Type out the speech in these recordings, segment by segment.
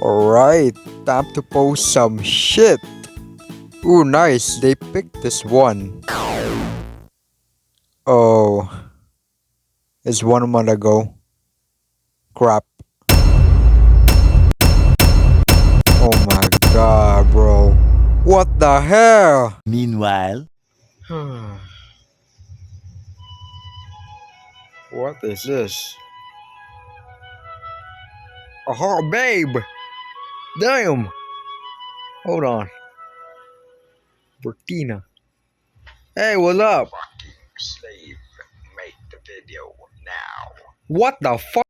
Alright, time to post some shit. Ooh, nice, they picked this one. Oh, it's 1 month ago. Crap. Oh my god, bro. What the hell? Meanwhile, What is this? Oh, babe! Damn! Hold on. Bertina. Hey, what's up? Slave, make the video now. What the fuck?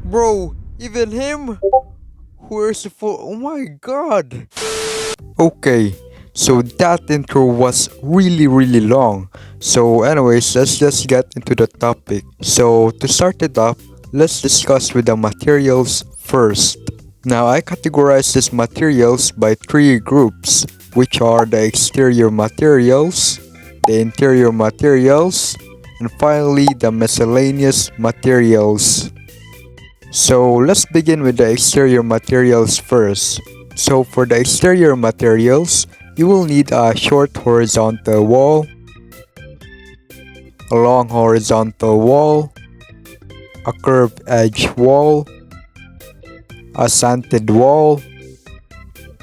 Bro, even him? Where's the full? Oh my god! Okay, so that intro was really long. So anyways, let's just get into the topic. So to start it off, let's discuss with the materials first. Now I categorize these materials by three groups, which are the exterior materials, the interior materials, and finally the miscellaneous materials. So let's begin with the exterior materials first. So for the exterior materials, you will need a short horizontal wall, a long horizontal wall, a curved edge wall, a slanted wall,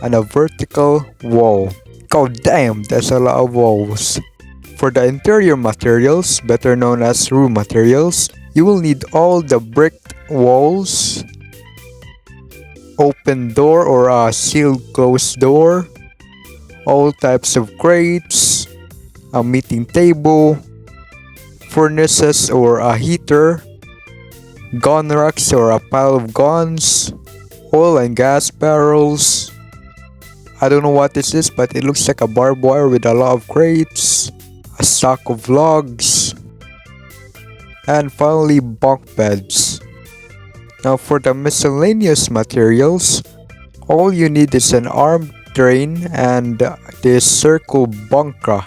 and a vertical wall. God damn, that's a lot of walls. For the interior materials, better known as room materials, you will need all the bricked walls, open door or a sealed closed door, all types of crates, a meeting table, furnaces or a heater, gun racks or a pile of guns, oil and gas barrels. I don't know what this is, but it looks like a barbed wire with a lot of crates, a stack of logs, and finally bunk beds. Now for the miscellaneous materials, all you need is an armed drain and this circle bunker.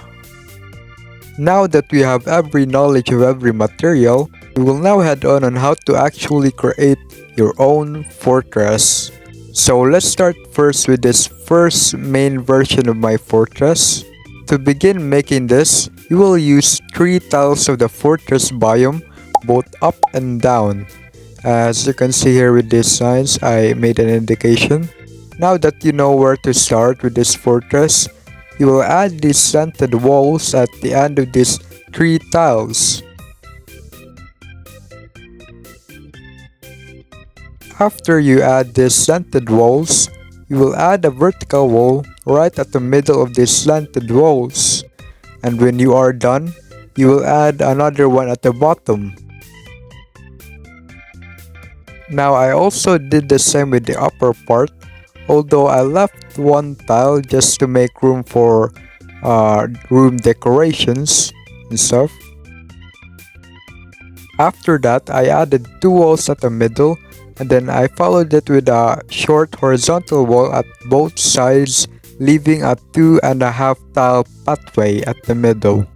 Now that we have every knowledge of every material, we will now head on how to actually create your own fortress. So let's start first with this first main version of my fortress. To begin making this, you will use 3 tiles of the fortress biome, both up and down. As you can see here with these signs, I made an indication. Now that you know where to start with this fortress, you will add these slanted walls at the end of these 3 tiles. After you add these slanted walls, you will add a vertical wall right at the middle of these slanted walls. And when you are done, you will add another one at the bottom. Now I also did the same with the upper part, although I left one tile just to make room for room decorations and stuff. After that, I added 2 walls at the middle, and then I followed it with a short horizontal wall at both sides, leaving a 2.5 tile pathway at the middle.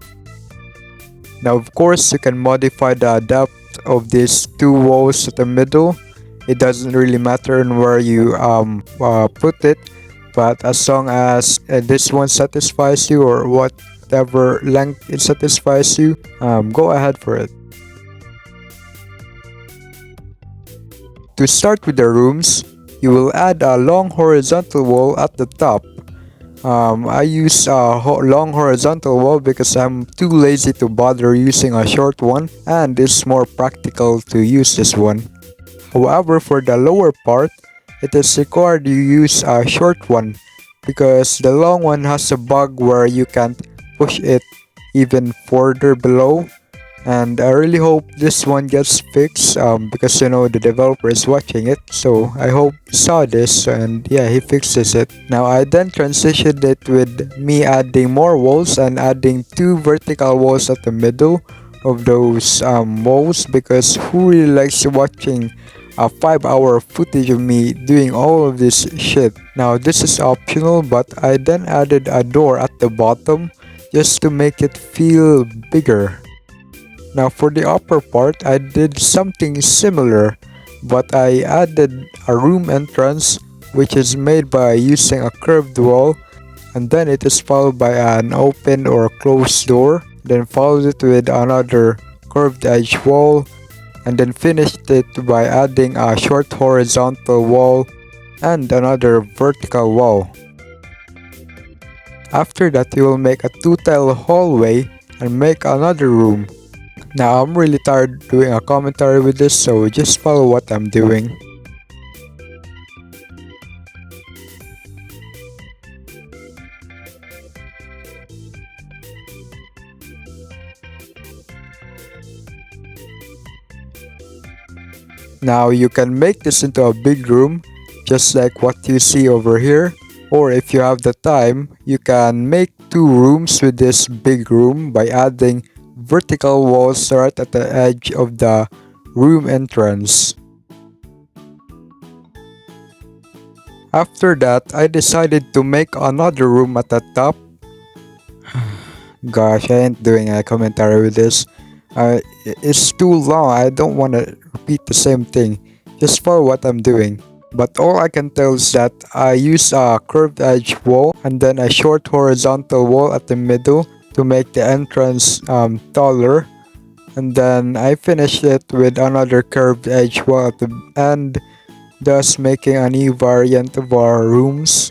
Now of course you can modify the depth of these 2 walls at the middle. It doesn't really matter on where you put it, but as long as this one satisfies you or whatever length it satisfies you, go ahead for it. To start with the rooms, you will add a long horizontal wall at the top. I use a long horizontal wall because I'm too lazy to bother using a short one, and it's more practical to use this one. However, for the lower part, it is required you use a short one because the long one has a bug where you can't push it even further below. And I really hope this one gets fixed because you know the developer is watching it, so I hope he saw this and yeah, he fixes it. Now I then transitioned it with me adding more walls and adding 2 vertical walls at the middle of those walls, because who really likes watching a 5-hour footage of me doing all of this shit. Now this is optional, but I then added a door at the bottom just to make it feel bigger. Now for the upper part, I did something similar, but I added a room entrance which is made by using a curved wall, and then it is followed by an open or closed door, then followed it with another curved edge wall, and then finished it by adding a short horizontal wall and another vertical wall. After that, you will make a 2-tile hallway and make another room. Now I'm really tired doing a commentary with this, so just follow what I'm doing. Now you can make this into a big room, just like what you see over here. Or if you have the time, you can make 2 rooms with this big room by adding vertical walls right at the edge of the room entrance. After that, I decided to make another room at the top. Gosh, I ain't doing a commentary with this. It's too long. I don't want to repeat the same thing. Just follow what I'm doing. But all I can tell is that I use a curved edge wall and then a short horizontal wall at the middle to make the entrance taller. And then I finished it with another curved edge wall at the end, thus making a new variant of our rooms,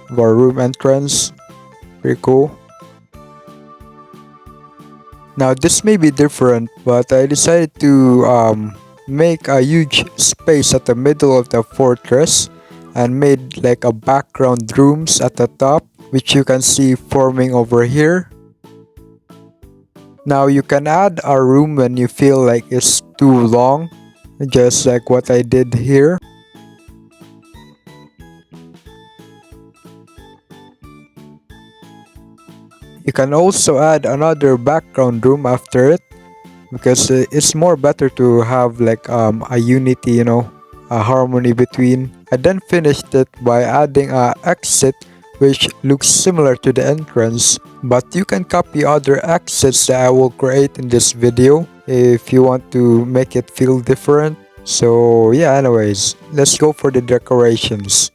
of our room entrance. Pretty cool. Now this may be different, but I decided to make a huge space at the middle of the fortress and made like a background rooms at the top, which you can see forming over here. Now you can add a room when you feel like it's too long, just like what I did here. You can also add another background room after it, because it's more better to have like a unity, you know, a harmony between. I then finished it by adding a exit which looks similar to the entrance, but you can copy other exits that I will create in this video if you want to make it feel different. So yeah, anyways, let's go for the decorations.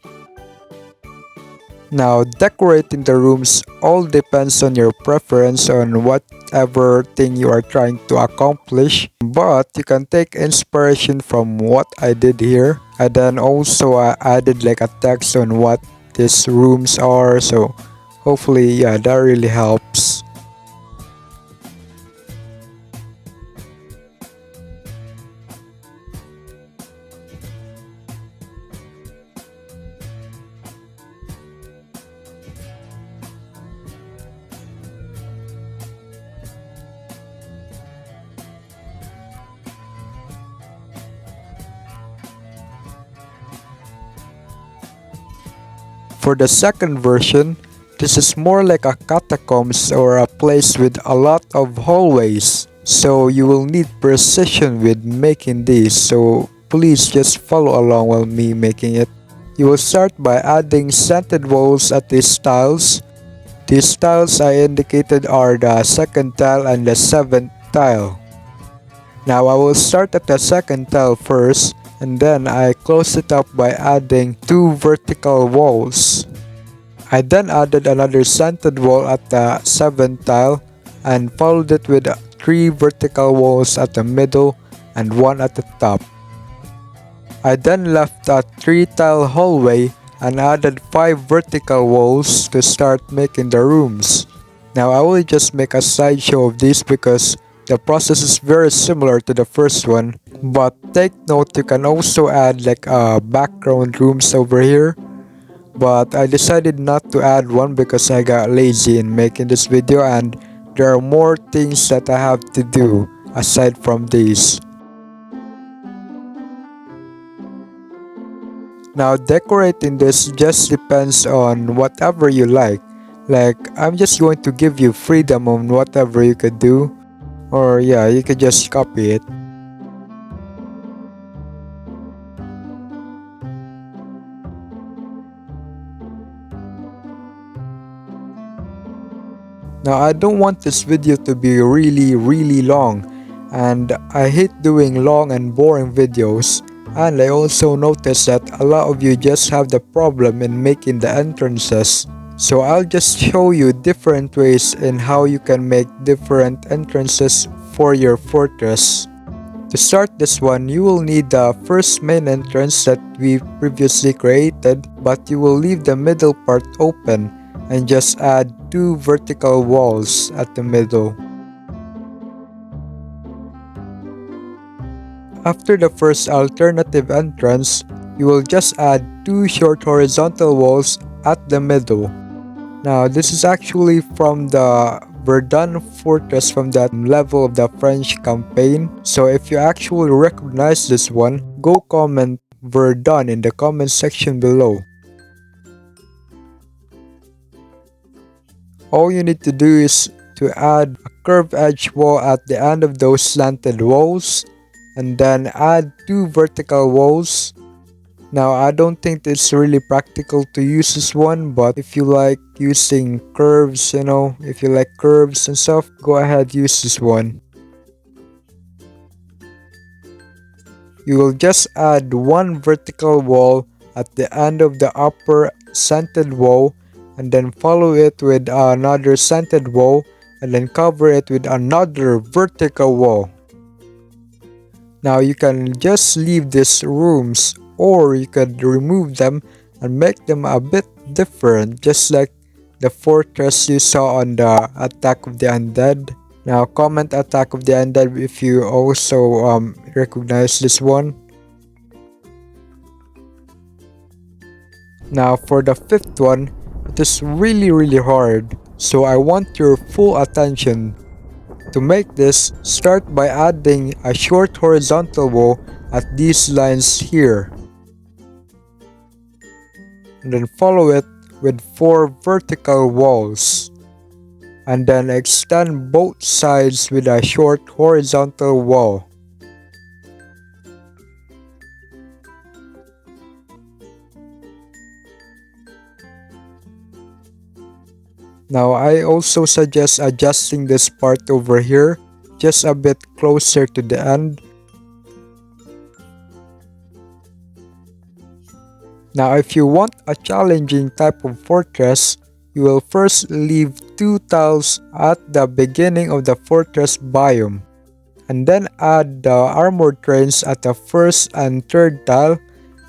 Now, decorating the rooms all depends on your preference on whatever thing you are trying to accomplish, but you can take inspiration from what I did here. I then also added like a text on what these rooms are, so hopefully, yeah, that really helps. For the second version, this is more like a catacombs or a place with a lot of hallways. So you will need precision with making these, so please just follow along while me making it. You will start by adding scented walls at these tiles. These tiles I indicated are the second tile and the 7th tile. Now I will start at the second tile first, and then I close it up by adding 2 vertical walls. I then added another slanted wall at the 7th tile and followed it with 3 vertical walls at the middle and 1 at the top. I then left a 3-tile hallway and added 5 vertical walls to start making the rooms. Now I will just make a slideshow of these because the process is very similar to the first one, but take note you can also add like background rooms over here, but I decided not to add one because I got lazy in making this video and there are more things that I have to do aside from these. Now decorating this just depends on whatever you like. Like I'm just going to give you freedom on whatever you could do, or yeah, you could just copy it. Now I don't want this video to be really long, and I hate doing long and boring videos. And I also noticed that a lot of you just have the problem in making the entrances. So I'll just show you different ways in how you can make different entrances for your fortress. To start this one, you will need the first main entrance that we previously created, but you will leave the middle part open and just add 2 vertical walls at the middle. After the first alternative entrance, you will just add 2 short horizontal walls at the middle. Now this is actually from the Verdun fortress from that level of the French campaign. So if you actually recognize this one, go comment Verdun in the comment section below. All you need to do is to add a curved edge wall at the end of those slanted walls and then add 2 vertical walls. Now I don't think it's really practical to use this one, but if you like using curves, if you like curves and stuff, go ahead use this one. You will just add 1 vertical wall at the end of the upper slanted wall and then follow it with another slanted wall and then cover it with another vertical wall. Now you can just leave these rooms or you could remove them and make them a bit different, just like the fortress you saw on the Attack of the Undead. Now comment Attack of the Undead if you also recognize this one. Now for the 5th one, it is really hard, so I want your full attention. To make this, start by adding a short horizontal wall at these lines here. And then follow it with 4 vertical walls. And then extend both sides with a short horizontal wall. Now I also suggest adjusting this part over here just a bit closer to the end. Now if you want a challenging type of fortress, you will first leave 2 tiles at the beginning of the fortress biome. And then add the armored trains at the 1st and 3rd tile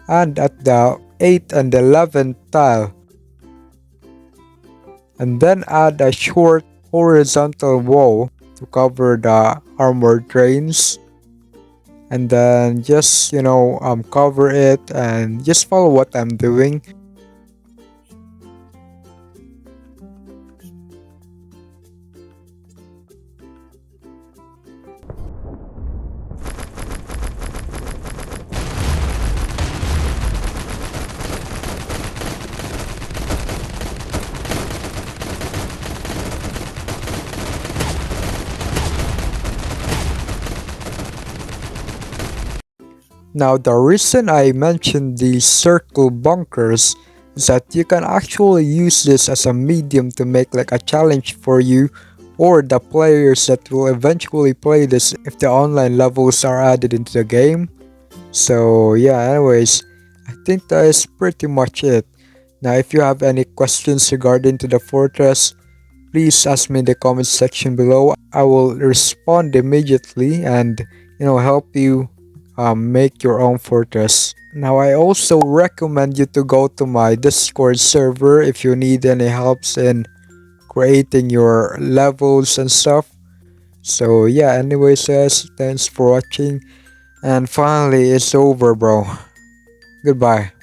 and at the 8th and 11th tile. And then add a short horizontal wall to cover the armored trains. And then just cover it and just follow what I'm doing. Now the reason I mentioned these circle bunkers is that you can actually use this as a medium to make like a challenge for you or the players that will eventually play this if the online levels are added into the game. So yeah, anyways, I think that is pretty much it. Now if you have any questions regarding to the fortress, please ask me in the comment section below. I will respond immediately and help you make your own fortress. Now I also recommend you to go to my Discord server if you need any helps in creating your levels and stuff. So yeah, anyways guys, thanks for watching and finally it's over bro. Goodbye.